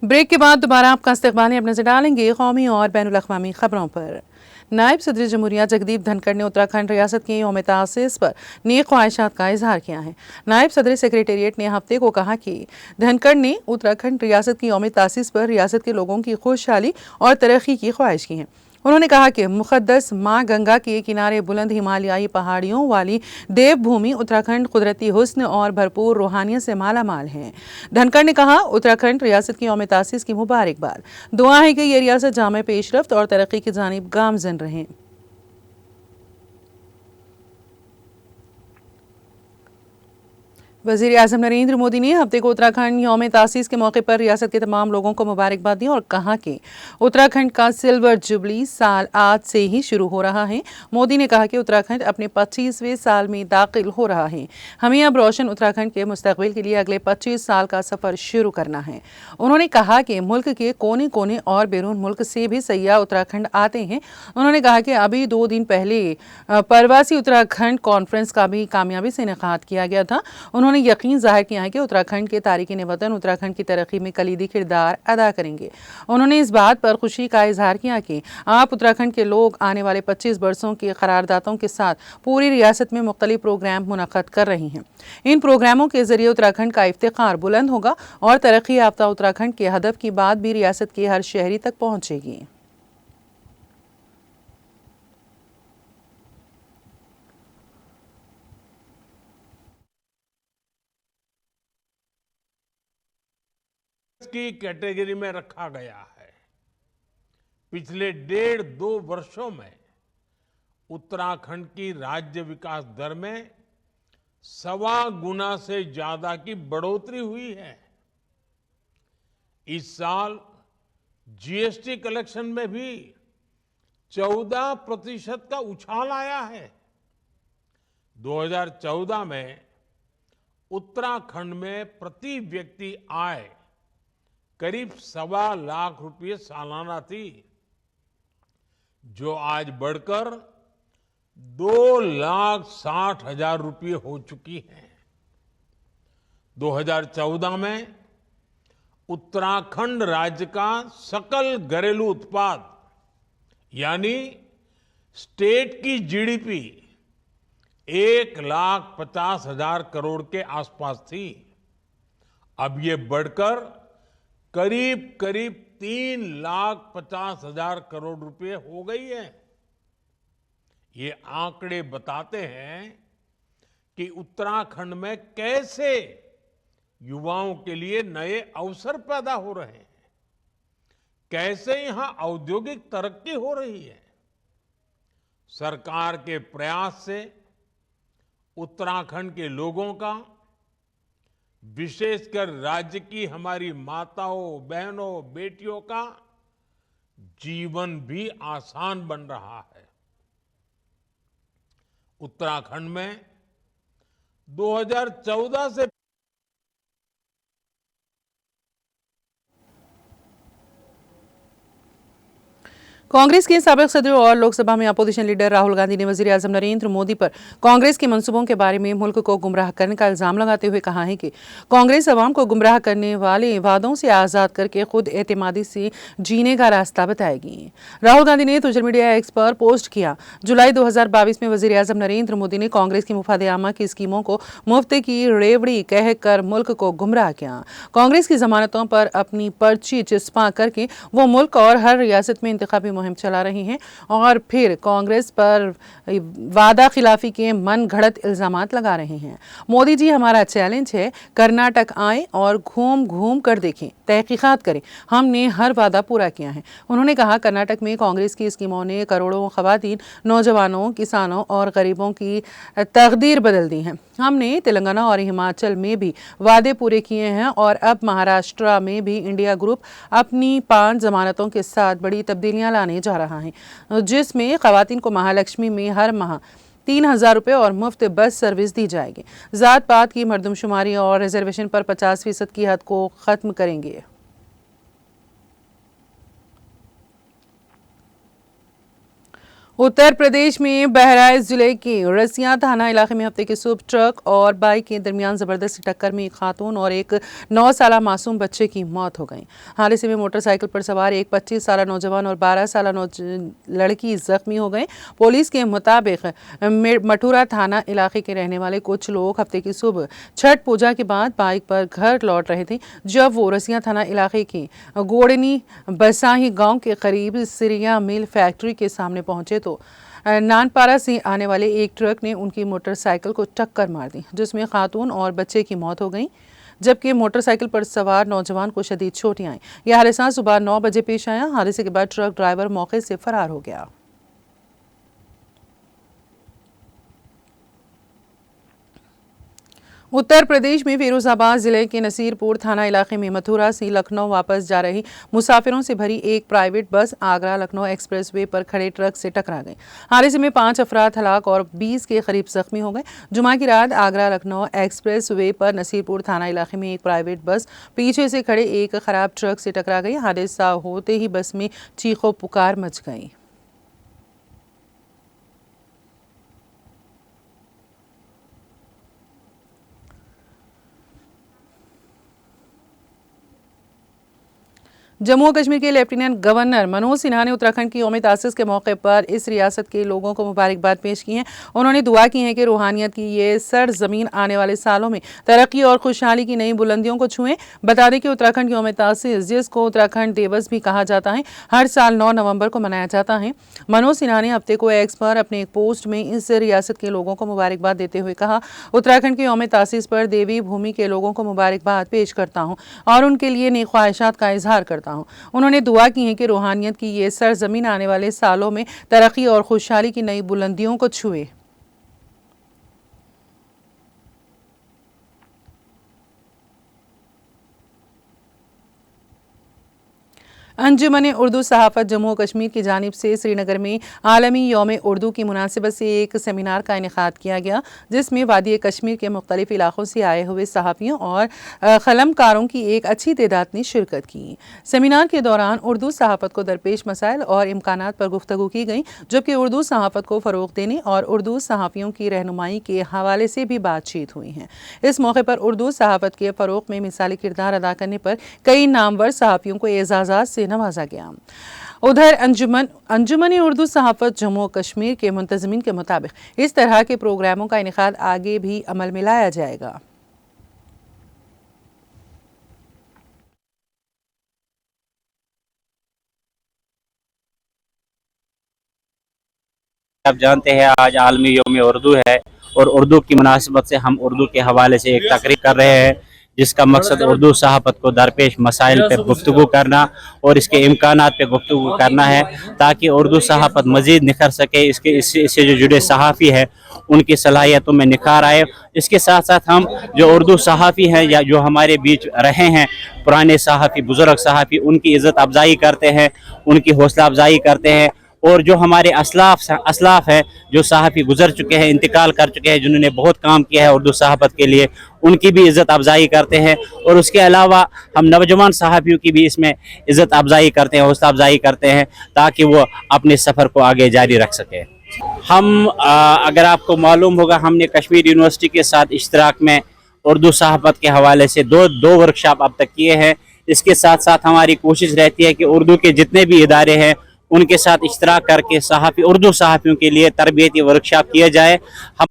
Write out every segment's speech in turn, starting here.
Break के बाद दोबारा आपका इस्तकबाल अब नजर डालेंगे कौमी और बैनुल अक़वामी खबरों पर। नायब सदर जमहूरिया जगदीप धनखड़ ने उत्तराखंड रियासत के यौम तासीस पर नेक ख्वाहिशात का इजहार किया है। नायब सदर सेक्रेटेरिएट ने हफ्ते को कहा कि धनखड़ ने उत्तराखंड रियासत की यौम तासीस पर रियासत के लोगों की खुशहाली और तरक्की की ख्वाहिश की है। उन्होंने कहा कि मुक़द्दस माँ गंगा के किनारे बुलंद हिमालयाई पहाड़ियों वाली देवभूमि उत्तराखंड कुदरती हुस्न और भरपूर रूहानियत से माला माल है। धनखड़ ने कहा, उत्तराखंड रियासत की यौम तासीस की मुबारकबाद। दुआ है कि ये रियासत जामे पेशरफ्त और तरक्की की जानिब गामजन रहें। वज़ीर आज़म नरेंद्र मोदी ने हफ्ते को उत्तराखंड यौम तासीस के मौके पर रियासत के तमाम लोगों को मुबारकबाद दी और कहा कि उत्तराखंड का सिल्वर जुबली साल आज से ही शुरू हो रहा है। मोदी ने कहा कि उत्तराखंड अपने 25वें साल में दाखिल हो रहा है। हमें अब रोशन उत्तराखंड के मुस्तकबिल के लिए अगले 25 साल का सफ़र शुरू करना है। उन्होंने कहा कि मुल्क के कोने कोने और बैरून मुल्क से भी सयाह उत्तराखंड आते हैं। उन्होंने कहा कि अभी 2 दिन पहले प्रवासी उत्तराखंड कॉन्फ्रेंस का भी कामयाबी से इनेकाद किया गया था। उन्होंने यकीन जाहिर किया है कि उत्तराखंड के तारिकीन वतन उत्तराखंड की तरक्की में कलीदी किरदार अदा करेंगे। उन्होंने इस बात पर खुशी का इजहार किया कि आप उत्तराखंड के लोग आने वाले 25 बरसों की करारदादों के साथ पूरी रियासत में मुख्तलिफ प्रोग्राम मुनक्कद कर रही हैं। इन प्रोग्रामों के जरिए उत्तराखंड का इफ्तिखार बुलंद होगा और तरक्की याफ्ता उत्तराखंड के हदफ की बात भी रियासत के हर शहरी तक पहुंचेगी। की कैटेगरी में रखा गया है। पिछले 1.5-2 वर्षों में उत्तराखंड की राज्य विकास दर में 1.25 गुना से ज्यादा की बढ़ोतरी हुई है। इस साल जीएसटी कलेक्शन में भी 14% का उछाल आया है। 2014 में उत्तराखंड में प्रति व्यक्ति आय करीब 1.25 लाख रुपये सालाना थी, जो आज बढ़कर 2,60,000 रुपये हो चुकी है। 2014 में उत्तराखंड राज्य का सकल घरेलू उत्पाद यानी स्टेट की जीडीपी 1,50,000 करोड़ के आसपास थी। अब ये बढ़कर करीब 3,50,000 करोड़ रुपए हो गई है। ये आंकड़े बताते हैं कि उत्तराखंड में कैसे युवाओं के लिए नए अवसर पैदा हो रहे हैं, कैसे यहां औद्योगिक तरक्की हो रही है। सरकार के प्रयास से उत्तराखंड के लोगों का, विशेषकर राज्य की हमारी माताओं, बहनों, बेटियों का जीवन भी आसान बन रहा है। उत्तराखंड में 2014 से कांग्रेस के साबिक सदर और लोकसभा में अपोजिशन लीडर राहुल गांधी ने वजीर आजम नरेंद्र मोदी पर कांग्रेस के मंसूबों के बारे में मुल्क को गुमराह करने का इल्जाम लगाते हुए कहा है कि कांग्रेस अवाम को गुमराह करने वाले वादों से आज़ाद करके खुद एतमादी से जीने का रास्ता बताएगी। राहुल गांधी ने सोशल मीडिया एक्स पर पोस्ट किया, जुलाई 2022 में वजीर आजम नरेंद्र मोदी ने कांग्रेस की मुफाद आमा की स्कीमों को मुफ्त की रेवड़ी कहकर मुल्क को गुमराह किया। कांग्रेस की जमानतों पर अपनी पर्ची चिस्पा करके वो मुल्क और हर रियासत में इंतखाबी मुहिम चला रही हैं और फिर कांग्रेस पर वादा खिलाफी के मन घड़त इल्जामात लगा रहे हैं। मोदी जी, हमारा चैलेंज है, कर्नाटक आए और घूम घूम कर देखें, तहकीकात करें, हमने हर वादा पूरा किया है। उन्होंने कहा, कर्नाटक में कांग्रेस की स्कीमों ने करोड़ों खवातीन, नौजवानों, किसानों और गरीबों की तकदीर बदल दी है। हमने तेलंगाना और हिमाचल में भी वादे पूरे किए हैं और अब महाराष्ट्र में भी इंडिया ग्रुप अपनी 5 जमानतों के साथ बड़ी तब्दीलियां लाने जा रहा है, जिसमें खवातीन को महालक्ष्मी में हर माह 3,000 रुपये और मुफ्त बस सर्विस दी जाएगी। जात पात की मर्दमशुमारी और रिजर्वेशन पर 50% की हद को खत्म करेंगे। उत्तर प्रदेश में बहराइच जिले के रसिया थाना इलाके में हफ्ते की सुबह ट्रक और बाइक के दरमियान जबरदस्त टक्कर में एक खातून और एक 9 साला मासूम बच्चे की मौत हो गई। हादसे में मोटरसाइकिल पर सवार एक 25 साला नौजवान और 12 साला लड़की जख्मी हो गए। पुलिस के मुताबिक मठुरा थाना इलाके के रहने वाले कुछ लोग हफ्ते की सुबह छठ पूजा के बाद बाइक पर घर लौट रहे थे जब वो रसिया थाना इलाके के गोड़नी बसाही गाँव के करीब सिरिया मिल फैक्ट्री के सामने पहुंचे तो नानपारा से आने वाले एक ट्रक ने उनकी मोटरसाइकिल को टक्कर मार दी, जिसमें खातून और बच्चे की मौत हो गई, जबकि मोटरसाइकिल पर सवार नौजवान को शदीद चोटें आईं। यह हादसा सुबह 9 बजे पेश आया। हादसे के बाद ट्रक ड्राइवर मौके से फरार हो गया। उत्तर प्रदेश में फिरोजाबाद जिले के नसीरपुर थाना इलाके में मथुरा से लखनऊ वापस जा रही मुसाफिरों से भरी एक private bus Agra Lucknow expressway पर खड़े ट्रक से टकरा गई। हादसे में 5 अफराद हलाक और 20 के करीब जख्मी हो गए। जुमा की रात आगरा लखनऊ एक्सप्रेसवे पर नसीरपुर थाना इलाके में एक प्राइवेट बस पीछे से खड़े एक खराब ट्रक से टकरा गई। हादसा होते ही बस में चीखों पुकार मच गई। जम्मू और कश्मीर के लेफ्टिनेंट गवर्नर मनोज सिन्हा ने उत्तराखंड की यौम तासीस के मौके पर इस रियासत के लोगों को मुबारकबाद पेश की है। उन्होंने दुआ की है कि रूहानियत की ये सरजमीन आने वाले सालों में तरक्की और खुशहाली की नई बुलंदियों को छुएं। बता दें कि उत्तराखंड की यौम तासीस, जिसको उत्तराखंड दिवस भी कहा जाता है, हर साल 9 नवंबर को मनाया जाता है। मनोज सिन्हा ने हफ्ते को एक्स पर अपने एक पोस्ट में इस रियासत के लोगों को मुबारकबाद देते हुए कहा, उत्तराखंड की यौम तासीस पर देवी भूमि के लोगों को मुबारकबाद पेश करता हूँ और उनके लिए नेक ख्वाहिशात का इजहार करता हूँ। उन्होंने दुआ की है कि रूहानियत की ये सरजमीन आने वाले सालों में तरक्की और खुशहाली की नई बुलंदियों को छुए। अंजुमन उर्दू सहाफ़त जम्मू और कश्मीर की जानिब से श्रीनगर में आलमी यौम उर्दू की मुनासिबत से एक सेमिनार का इनेकाद किया गया, जिसमें वादी कश्मीर के मुख्तलिफ इलाकों से आए हुए सहाफ़ियों और कलमकारों की एक अच्छी तादाद ने शिरकत की। सेमिनार के दौरान उर्दू सहाफ़त को दरपेश मसाइल और इम्कानात पर गुफ्तगू की गई, जबकि उर्दू सहाफ़त को फ़रोग़ देने और उर्दू सहाफ़ियों की रहनुमाई के हवाले से भी बातचीत हुई है। इस मौके पर उर्दू सहाफ़त के फ़रोग़ में मिसाली किरदार अदा करने पर कई नामवर सहाफ़ियों को एजाज़ात से नवाजा गया। उधर अंजुमन उर्दू सहाफ़त जम्मू कश्मीर के मुंतज़मीन के मुताबिक इस तरह के प्रोग्रामों का इनेकाद आगे भी अमल में लाया जाएगा। आप जानते हैं आज आलमी यौम उर्दू है और उर्दू की मुनासिबत से हम उर्दू के हवाले से एक तकरीर कर रहे हैं, जिसका मकसद उर्दू सहाफ़त को दरपेश मसाइल पर गुफ्तगू करना और इसके इम्कानात पे गुफ्तगू करना है, ताकि उर्दू सहाफ़त मज़ीद निखर सके। इससे जो जुड़े सहाफ़ी है उनकी सलाहियतों में निखार आए। इसके साथ साथ हम जो उर्दू सहाफ़ी हैं या जो हमारे बीच रहे हैं पुराने सहाफ़ी, बुज़ुर्ग सहाफ़ी, उनकी इज़्ज़त अफजाई करते हैं, उनकी हौसला अफजाई करते हैं। और जो हमारे असलाफ है, जो सहाफ़ी गुजर चुके हैं, इंतकाल कर चुके हैं, जिन्होंने बहुत काम किया है उर्दू सहाफ़त के लिए, उनकी भी इज़्ज़त अफजाई करते हैं। और उसके अलावा हम नौजवान सहाफ़ियों की भी इसमें इज़्ज़त अफजाई करते हैं, हौसला अफजाई करते हैं, ताकि वो अपने सफ़र को आगे जारी रख सकें। हम अगर आपको मालूम होगा, हमने कश्मीर यूनिवर्सिटी के साथ इश्तराक में उर्दू सहाफ़त के हवाले से दो वर्कशॉप अब तक किए हैं। इसके साथ साथ हमारी कोशिश रहती है कि उर्दू के जितने भी इदारे हैं उनके साथ इश्तराक करके उर्दू सहाफ़ियों के लिए तरबियती वर्कशॉप किया जाए। हम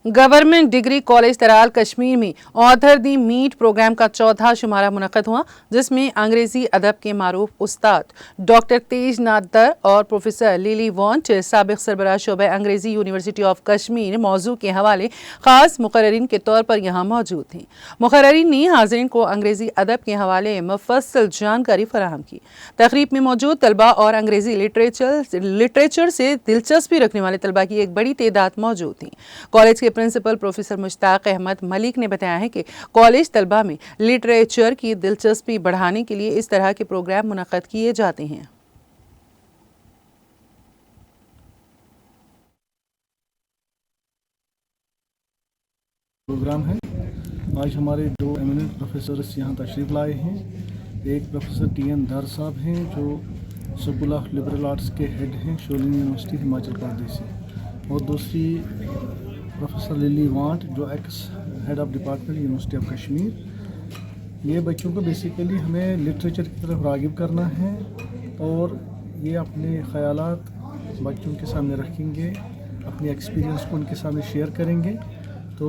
गवर्नमेंट डिग्री कॉलेज तराल कश्मीर में ऑथर दी मीट प्रोग्राम का चौथा शुमारा मुनक़द हुआ, जिसमें अंग्रेजी अदब के मारूफ उस्ताद डॉक्टर तेज नाथ दर और प्रोफेसर लिली वॉन्ट, साबिक़ सरबराह शोबा अंग्रेजी यूनिवर्सिटी ऑफ कश्मीर, मौजू के हवाले ख़ास मुक़र्रिरीन के तौर पर यहाँ मौजूद थी। मुक़र्रिरीन ने हाज़रीन को अंग्रेजी अदब के हवाले मुफस्सल जानकारी फराहम की। तक़रीब में मौजूद तलबा और अंग्रेजी लिटरेचर से दिलचस्पी रखने वाले तलबा की एक बड़ी तादाद मौजूद थी। कॉलेज के प्रिंसिपल प्रोफेसर मुश्ताक अहमद मलिक ने बताया है कि कॉलेज तलबा में लिटरेचर की दिलचस्पी बढ़ाने के लिए इस तरह के प्रोग्राम मुनक़्क़द किए जाते हैं। प्रोग्राम है। आज हमारे 2 एमिनेंट प्रोफेसर्स यहाँ तशरीफ़ लाए हैं। एक प्रोफेसर टी.एन. दर साहब हैं जो स्कूल ऑफ लिबरल आर्ट्स के हेड हैं शोलिन यूनिवर्सिटी हिमाचल प्रदेश से, और दूसरी प्रोफेसर लिली वांट जो x head of department university of Kashmir. ये बच्चों को बेसिकली हमें लिटरेचर की तरफ राग़िब करना है और ये अपने ख़यालात बच्चों के सामने रखेंगे, अपने एक्सपीरियंस को उनके सामने शेयर करेंगे। तो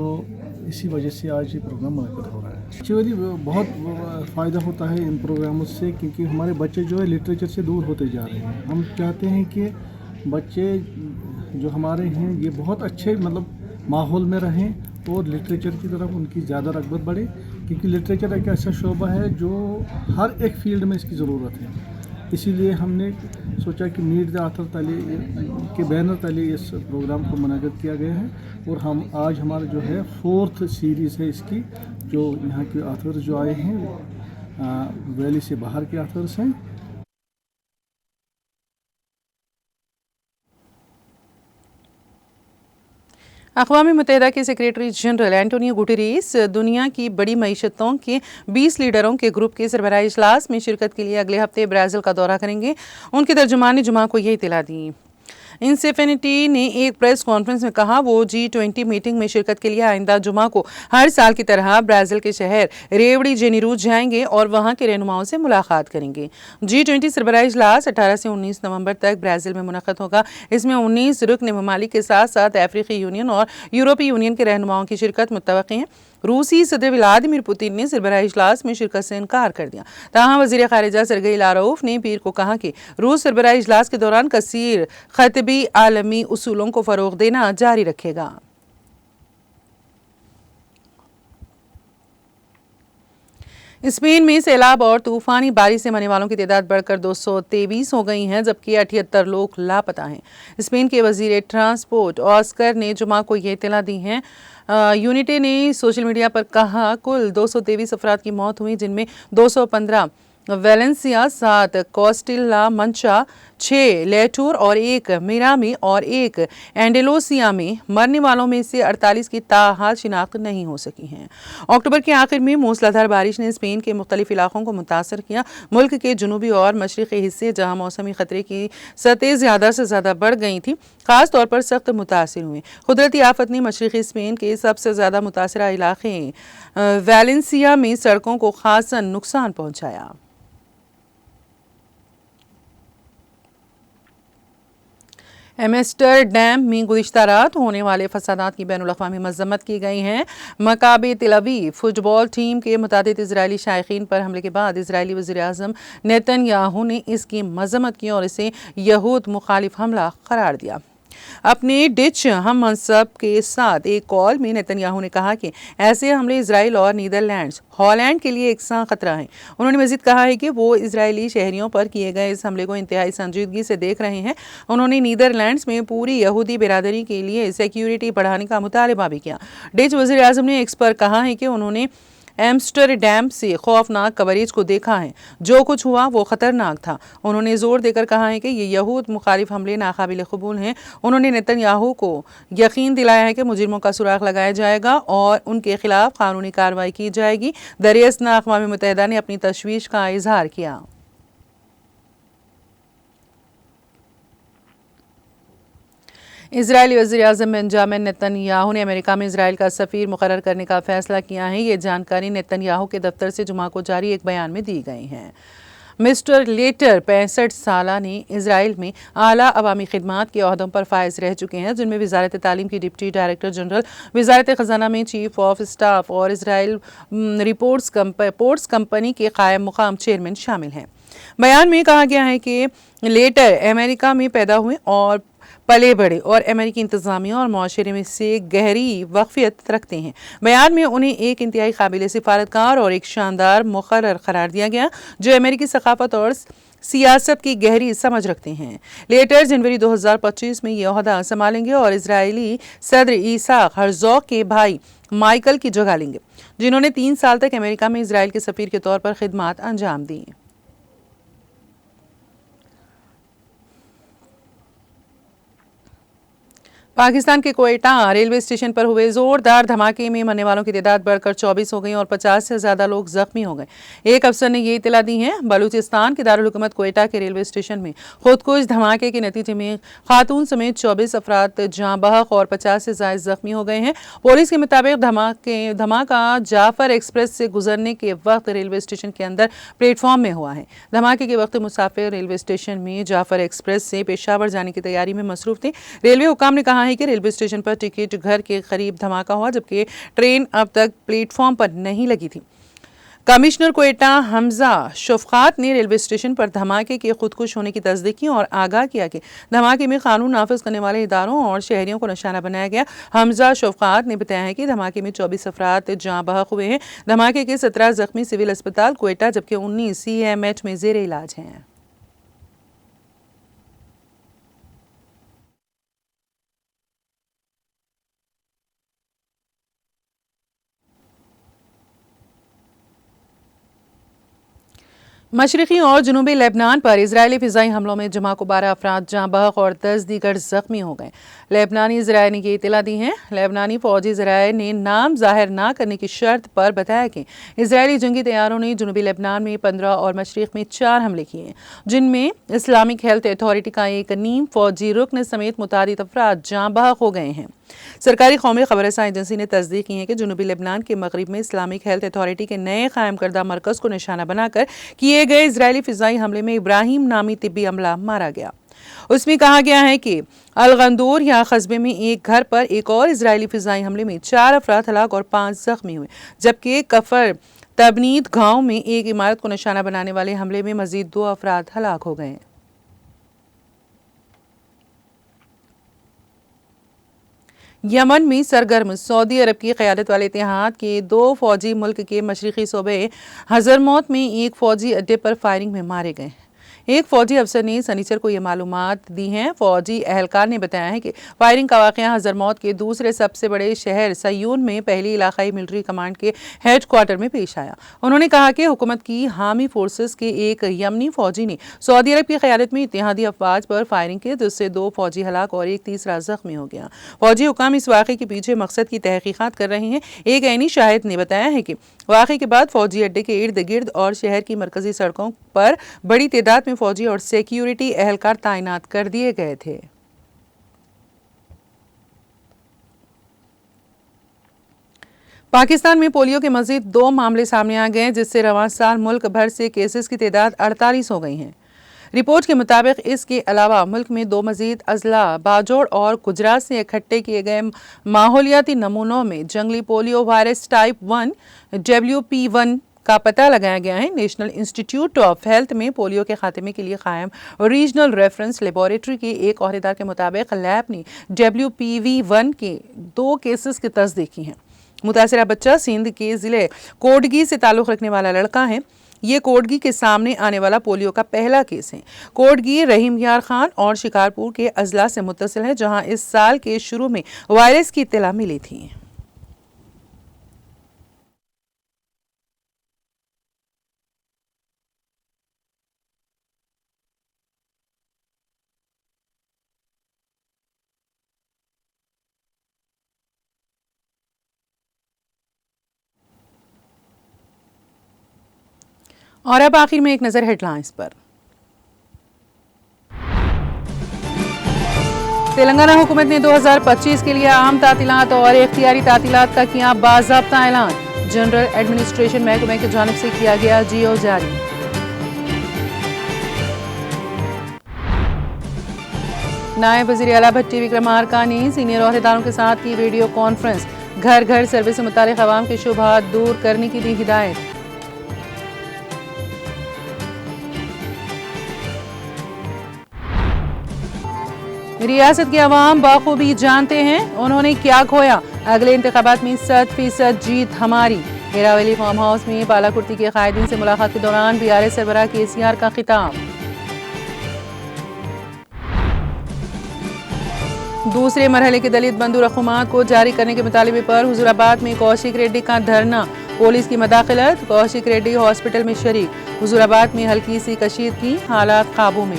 इसी वजह से आज ये प्रोग्राम मुनक़्क़द हो रहा है। एक्चुअली बहुत फ़ायदा होता है इन प्रोग्रामों से, क्योंकि हमारे बच्चे जो है लिटरेचर से दूर होते जा रहे हैं। हम चाहते हैं कि बच्चे जो हमारे हैं ये बहुत अच्छे मतलब माहौल में रहें और लिटरेचर की तरफ उनकी ज़्यादा रग़बत बढ़े, क्योंकि लिटरेचर एक ऐसा शोबा है जो हर एक फ़ील्ड में इसकी ज़रूरत है। इसीलिए हमने सोचा कि मीट द ऑथर तले के बैनर तले इस प्रोग्राम को मुनक़्क़द किया गया है। और हम आज हमारा जो है 4th सीरीज़ है इसकी, जो यहाँ के ऑथर्स जो आए हैं वैली से बाहर के ऑथर्स हैं। अक़वाम मुत्तहिदा के सेक्रेटरी जनरल एंटोनियो गुटेरेस दुनिया की बड़ी मईशतों के 20 लीडरों के ग्रुप के सरबराही इजलास में शिरकत के लिए अगले हफ्ते ब्राज़ील का दौरा करेंगे। उनके तर्जुमान ने जुमा को यही इत्तला दी। इंसेफिनिटी ने एक प्रेस कॉन्फ्रेंस में कहा वो G20 मीटिंग में शिरकत के लिए आइंदा जुमा को हर साल की तरह ब्राज़ील के शहर रियो डी जेनेरो जाएंगे और वहां के रहनुमाओं से मुलाकात करेंगे। G20 सरबराही इजलास 18 से 19 नवंबर तक ब्राज़ील में मुनक़्क़द होगा। इसमें 19 रुकन ममालिक के साथ साथ अफ्रीकी यूनियन और यूरोपीय यूनियन के रहनुमाओं की शिरकत मुत्तवक़्क़ी है। रूसी सदर व्लादिमीर पुतिन ने सरबराही इजलास में शिरकत से इनकार कर दिया। ताहम वज़ीर ख़ारिजा सरगई लारोफ ने पीर को कहा कि रूस सरबराही इजलास के दौरान कसीर ख़तबी आलमी उसूलों को फ़रोग़ देना जारी रखेगा। स्पेन में सैलाब और तूफ़ानी बारिश से मरने वालों की तादाद बढ़कर 223 हो गई हैं, जबकि 78 लोग लापता हैं। स्पेन के वज़ीर ट्रांसपोर्ट ऑस्कर ने जुमा को ये इत्तला दी है। यूनिटे ने सोशल मीडिया पर कहा कुल 223 अफराद की मौत हुई, जिनमें 215 वेलेंसिया, 7 कोस्टिला मंचा, 6 लेटूर और 1 मिरामी और 1 एंडेलोसिया में। मरने वालों में से 48 की ताहाल शिनाख्त नहीं हो सकी हैं। अक्टूबर के आखिर में मूसलाधार बारिश ने स्पेन के मुख्तलिफ इलाकों को मुतासर किया। मुल्क के जुनूबी और मशरक़ी हिस्से जहाँ मौसमी ख़तरे की सतह ज़्यादा से ज़्यादा बढ़ गई थी, ख़ास तौर पर सख्त मुतासर हुए। कुदरती आफत ने मशरक़ी स्पेन के सबसे ज़्यादा मुतासरा इलाक़े वेलेंसिया में सड़कों को ख़ासन नुकसान पहुँचाया। एम्स्टरडैम में गुज़िश्ता रात होने वाले फसादात की बैनुल-अक़वामी मज़म्मत की गई है। मकाबी तेल अवीव फुटबॉल टीम के मुतादिद इजरायली शायकीन पर हमले के बाद इजरायली वज़ीर-ए-आज़म नेतन्याहू ने इसकी मज़म्मत की और इसे यहूद मुखालिफ हमला करार दिया। अपने डिच हम मनसब के साथ एक कॉल में नेतन्याहू ने कहा कि ऐसे हमले इजराइल और नीदरलैंड्स, हॉलैंड के लिए एकसां खतरा है। उन्होंने मजीद कहा है कि वो इजरायली शहरियों पर किए गए इस हमले को इंतहाई संजीदगी से देख रहे हैं। उन्होंने नीदरलैंड्स में पूरी यहूदी बिरादरी के लिए सिक्योरिटी बढ़ाने का मुतालबा भी किया। डच वज़ीर आज़म ने एक्स पर कहा है कि उन्होंने एम्स्टरडैम से खौफनाक कवरेज को देखा है। जो कुछ हुआ वो ख़तरनाक था। उन्होंने जोर देकर कहा है कि ये यहूद मुखालिफ हमले नाकाबिल कबूल हैं। उन्होंने नेतन्याहू को यकीन दिलाया है कि मुजरिमों का सुराग लगाया जाएगा और उनके खिलाफ कानूनी कार्रवाई की जाएगी। दरियास्तना अक़वाम मुत्तहिदा ने अपनी तशवीश का इजहार किया। इजरायली वज़ीर-ए-आज़म बेंजामिन नेतन्याहू ने अमेरिका में इजराइल का सफ़ीर मुकर्रर करने का फ़ैसला किया है। ये जानकारी नेतन्याहू के दफ्तर से जुमा को जारी एक बयान में दी गई है। मिस्टर लेटर 65 साला ने इजराइल में आला अवामी खिदमात के ओहदों पर फाइज रह चुके हैं, जिनमें वज़ारत तालीम की डिप्टी डायरेक्टर जनरल, वज़ारत ख़ज़ाना में चीफ ऑफ स्टाफ और इजराइल पोर्ट्स कंपनी के कायम मुकाम चेयरमैन शामिल हैं। बयान में कहा गया है कि लेटर अमेरिका में पैदा हुए और पले बढ़े और अमेरिकी इंतज़ामिया और माशरे में से गहरी वाक़फ़ियत रखते हैं। बयान में उन्हें एक इंतहाई काबिल सिफारतकार और एक शानदार मुक़र्रर करार दिया गया, जो अमेरिकी सकाफ़त और सियासत की गहरी समझ रखते हैं। लेटर जनवरी 2025 में यह ओहदा संभालेंगे और इजरायली सदर ईसाक हर्ज़ोग के भाई माइकल की जगह लेंगे, जिन्होंने 3 साल तक अमेरिका में इजराइल के सफ़ीर के तौर पर खिदमात अंजाम दी। पाकिस्तान के क्वेटा रेलवे स्टेशन पर हुए जोरदार धमाके में मरने वालों की तादाद बढ़कर 24 हो गई और 50 से ज्यादा लोग जख्मी हो गए। एक अफसर ने ये इतला दी है। बलूचिस्तान के दारुल हुकूमत क्वेटा के रेलवे स्टेशन में खुदकुश धमाके के नतीजे में खातून समेत 24 अफराद जाँ बहक और 50 से ज्यादा जख्मी हो गए हैं। पुलिस के मुताबिक धमाका जाफर एक्सप्रेस से गुजरने के वक्त रेलवे स्टेशन के अंदर प्लेटफॉर्म में हुआ है। धमाके के वक्त मुसाफिर रेलवे स्टेशन में जाफर एक्सप्रेस से पेशावर जाने की तैयारी में मसरूफ थे। रेलवे हुकाम ने कहा है कि रेलवे स्टेशन पर टिकट घर के करीब धमाका हुआ, जबकि ट्रेन अब तक प्लेटफॉर्म पर नहीं लगी थी। कमिश्नर क्वेटा हमजा शफकात ने रेलवे स्टेशन पर धमाके के खुदकुश होने की तस्दीक की और आगाह किया कि धमाके में कानून नाफिज करने वाले इदारों और शहरियों को निशाना बनाया गया। हमजा शफकात ने बताया है कि धमाके में 24 अफराद जाँ बहक हुए हैं। धमाके के 17 जख्मी सिविल अस्पताल क्वेटा जबकि 19 CMH में जेर इलाज हैं। मशरक़ी और जनूबी लेबनान पर इजरायली फ़िज़ाई हमलों में जमाको 12 अफराद जाँ बहक और 10 दीगर ज़ख्मी हो गए। लेबनानी ज़राए ने ये इतला दी है। लेबनानी फ़ौजी ज़राए ने नाम जाहिर ना करने की शर्त पर बताया कि इजरायली जंगी तैयारों ने जनूबी लेबनान में 15 और मशरिक़ में 4 हमले किए हैं, जिनमें इस्लामिक हेल्थ अथॉरिटी का एक नीम फ़ौजी रुकन समेत मुतादिद अफराद जाँ बहक हो गए हैं। सरकारी कौमी खबरसां एजेंसी ने तस्दीक की है कि जनूबी लेबनान के मगरिब में इस्लामिक हेल्थ अथॉरिटी के नए कायम करदा मरकज़ को निशाना बनाकर किए गए इजरायली फ़िज़ाई हमले में इब्राहिम नामी तिब्बी अमला मारा गया। उसमें कहा गया है कि अलगंदूर या कस्बे में एक घर पर एक और इजरायली फ़िज़ाई हमले में 4 अफराद हलाक और 5 जख्मी हुए, जबकि कफर तबनीद गांव में एक इमारत को निशाना बनाने वाले हमले में मजीद 2 अफराद हलाक हो गए। यमन में सरगर्म सऊदी अरब की क़यादत वाले इत्तेहाद के 2 फौजी मुल्क के मशरिक़ी सूबे हज़रमौत में एक फ़ौजी अड्डे पर फायरिंग में मारे गए। एक फ़ौजी अफसर ने सनीचर को ये मालूमात दी हैं। फ़ौजी एहलकार ने बताया है कि फायरिंग का वाक़या हज़रमौत के दूसरे सबसे बड़े शहर सयून में पहली इलाकाई मिलिट्री कमांड के हेड क्वार्टर में पेश आया। उन्होंने कहा कि हुकूमत की हामी फोर्सेस के एक यमनी फ़ौजी ने सऊदी अरब की क़यादत में इत्तेहादी अफवाज पर फायरिंग की, जिससे 2 फ़ौजी हलाक और एक तीसरा जख्मी हो गया। फ़ौजी हुकाम इस वाक़े के पीछे मकसद की तहकीक़ात कर रहे हैं। एक ऐनी शाहिद ने बताया है कि वाक़े के बाद फ़ौजी अड्डे के इर्द गिर्द और शहर की मरकजी सड़कों पर बड़ी तादाद में फ़ौजी और सिक्योरिटी एहलकार तैनात कर दिए गए थे। पाकिस्तान में पोलियो के मजीद 2 मामले सामने आ गए, जिससे रवां साल मुल्क भर से केसेस की तादाद 48 हो गई है। रिपोर्ट के मुताबिक इसके अलावा मुल्क में 2 मजीद अजला बाजोड़ और गुजरात से इकट्ठे किए गए माहौलियाती नमूनों में जंगली पोलियो वायरस टाइप 1 WP1 का पता लगाया गया है। नेशनल इंस्टीट्यूट ऑफ हेल्थ में पोलियो के खात्मे के लिए कायम रीजनल रेफरेंस लेबोरेटरी के एक अहदेदार के मुताबिक लैब ने WPV1 के 2 केसेस की तस्दीक की है। मुतासरा बच्चा सिंध के ज़िले कोडगी से ताल्लुक़ रखने वाला लड़का है। ये कोडगी के सामने आने वाला पोलियो का पहला केस है। कोडगी रहीम यार खान और शिकारपुर के अजला से मुत्तसिल है, जहां इस साल के शुरू में वायरस की इत्तला मिली थी। और अब आखिर में एक नजर हेडलाइंस पर। तेलंगाना हुकूमत ने 2025 के लिए आम तातीलात और इख्तियारी तातीलात का किया बाज़ाब्ता ऐलान। जनरल एडमिनिस्ट्रेशन महकमे की जानिब से किया गया GO जारी। नायब वज़ीर आला भट्टी विक्रमार्का ने सीनियर ओहदेदारों के साथ की वीडियो कॉन्फ्रेंस। घर घर सर्वे से मुतालिक अवाम के शुबहात दूर करने की दी हिदायत। रियासत के अवाम बाखूबी जानते हैं उन्होंने क्या खोया। अगले इंतखाबात में 100% जीत हमारी। हेरावली फार्म हाउस में बालाकुर्ती के कायदीन से मुलाकात के दौरान BRS सरबराह KCR का खिताब। दूसरे मरहले के दलित बंधु रकूमात को जारी करने के मुतालबे पर हुजूराबाद में कौशिक रेड्डी का धरना। पुलिस की मदाखलत, कौशिक रेड्डी हॉस्पिटल में शरीक। हुजूराबाद में हल्की सी कशीदगी, हालात काबू में।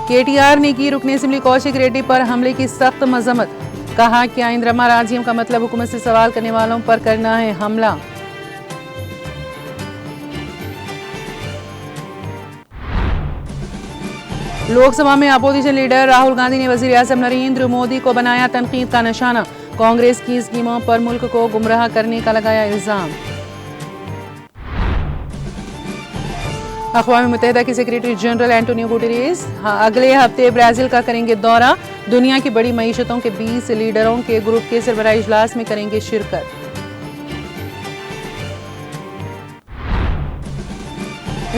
केटीआर ने की रुकन असेंबली कौशिक रेड्डी पर हमले की सख्त मजम्मत। कहा क्या इंद्रमा राज्यम का मतलब हुकूमत से सवाल करने वालों पर करना है हमला। लोकसभा में अपोजिशन लीडर राहुल गांधी ने वजीर आजम नरेंद्र मोदी को बनाया तनकीद का निशाना। कांग्रेस की स्कीमों पर मुल्क को गुमराह करने का लगाया इल्जाम। अक़वाम मुत्तहिदा के सेक्रेटरी जनरल एंटोनियो गुटेरेस अगले हफ्ते ब्राजील का करेंगे दौरा। दुनिया की बड़ी मईशतों के 20 लीडरों के ग्रुप के सरबराही इजलास में करेंगे शिरकत।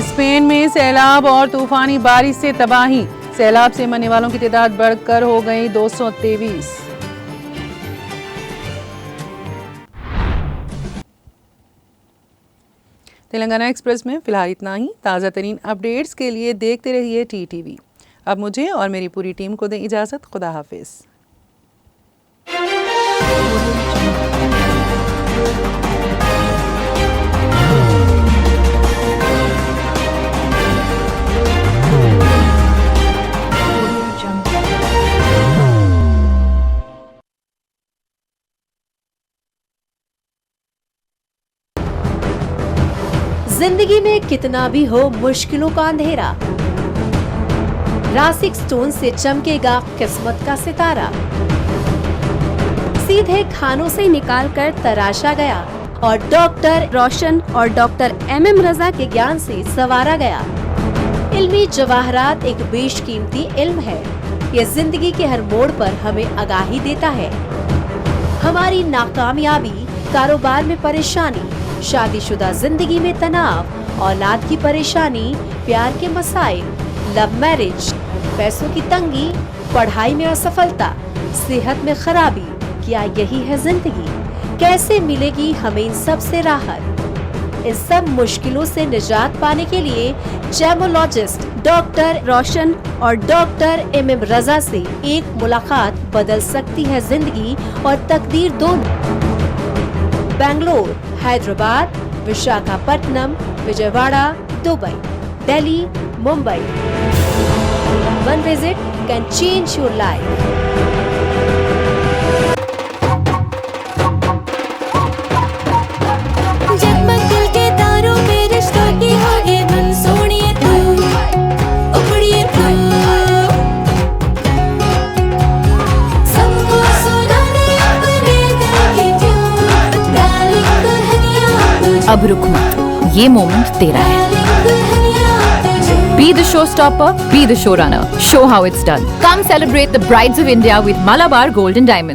स्पेन में सैलाब और तूफानी बारिश से तबाही। सैलाब से मरने वालों की तादाद बढ़कर हो गई 223। तेलंगाना एक्सप्रेस में फिलहाल इतना ही। ताज़ा तरीन अपडेट्स के लिए देखते रहिए टीटीवी। अब मुझे और मेरी पूरी टीम को दें इजाज़त। खुदा हाफिज़। जिंदगी में कितना भी हो मुश्किलों का अंधेरा, रासिक स्टोन से चमकेगा किस्मत का सितारा। सीधे खानों से निकाल कर तराशा गया और डॉक्टर रोशन और डॉक्टर MM रजा के ज्ञान से संवारा गया। इल्मी जवाहरात एक बेशकीमती इल्म है। ये जिंदगी के हर मोड़ पर हमें आगाही देता है। हमारी नाकामयाबी, कारोबार में परेशानी, शादीशुदा जिंदगी में तनाव, औलाद की परेशानी, प्यार के मसाइल, लव मैरिज, पैसों की तंगी, पढ़ाई में असफलता, सेहत में खराबी, क्या यही है जिंदगी? कैसे मिलेगी हमें इन सब से राहत? इन सब मुश्किलों से निजात पाने के लिए जेमोलॉजिस्ट डॉक्टर रोशन और डॉक्टर MM रजा से एक मुलाकात बदल सकती है जिंदगी और तकदीर दोनों। Bangalore, Hyderabad, Visakhapatnam, Vijayawada, Dubai, Delhi, Mumbai. One visit can change your life. जगमग दिल के तारों पे रिश्तों की होगी धुन, सोनिए तू, उखड़िए तू, सबको सुना दे अपने दिल की ट्यून, डार्लिंग दुल्हनिया तुझे, अब रुक मत, ये मोमेंट तेरा है। डार्लिंग दुल्हनिया तुझे। Be the showstopper, be the showrunner. Show how it's done. Come celebrate the brides of India with Malabar Gold and Diamonds.